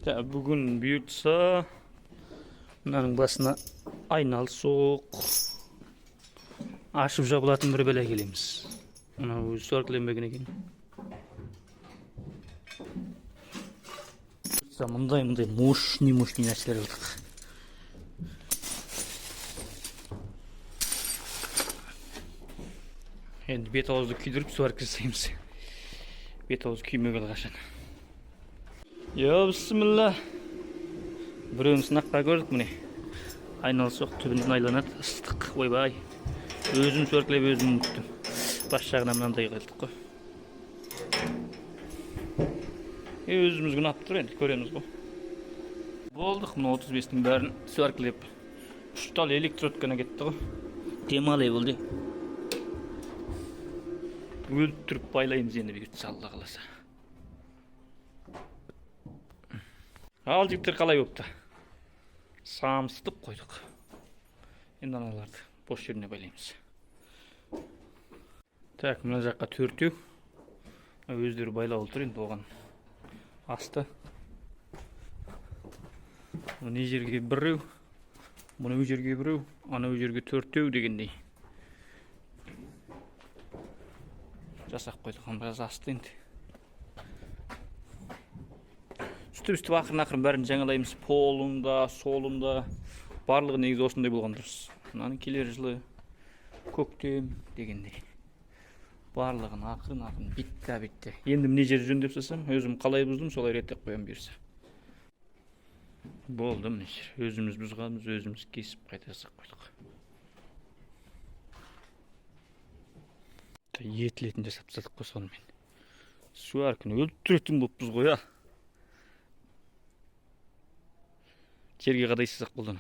Bugün büyütse bunların basına aynalı soğuk aşıp jabılatın bir bele gelemiz. Ona sörklenmegine gelin. Mınday muşni нәрселер aldık. Endi bet ağızды kүйдіріп суарып кірсейміз. Бет ауыз күймеге алғашан. Bismillah. Біреуін сынаққа көрдік міне. Айналсоқ түбінен айланады. Ыстық. Ойбай. Өзім сөркілеп өзім ұмыттым. Бас жағынан мынандай қалдық қой. Өзіміз күн атып тұр енді көреміз ғой. Болдық мына 35-тің бәрін сөркілеп. Үштал электротканы кетті ғой. Демалай болды. Өлтіріп байлаймыз енді бүйіртсі Алла қаласа. Ал жігіттер қалай өпті? Самсытып қойдық. Енді аналарды бош жеріне байлаймыз. Так, мына жаққа төртеу. Өздері байлап отыр енді оған. Асты. Мына жерге біреу, мына жерге біреу, ана жерге төртеу дегендей. Жасақ қойдық, біраз асты енді. Үсті ақырын бәрін жаңалаймыз. Полында, солында, барлығы негізі осындай болған дұрыс. Мынаның келер жылы көктем дегендей. Барлығын ақырын битті. Енді міне жер жөндеп тастасам, өзім қалай бұздым, солай реттеп қоям бұйырса. Болды міне жер. Өзіміз бұзғанбыз, өзіміз кесіп қайта жасап қойдық. Етілетін жасап тастадық қой сонымен. Су әркін өлтіретін болыппыз ғой, а. Жерге қадайсызақ қолданам.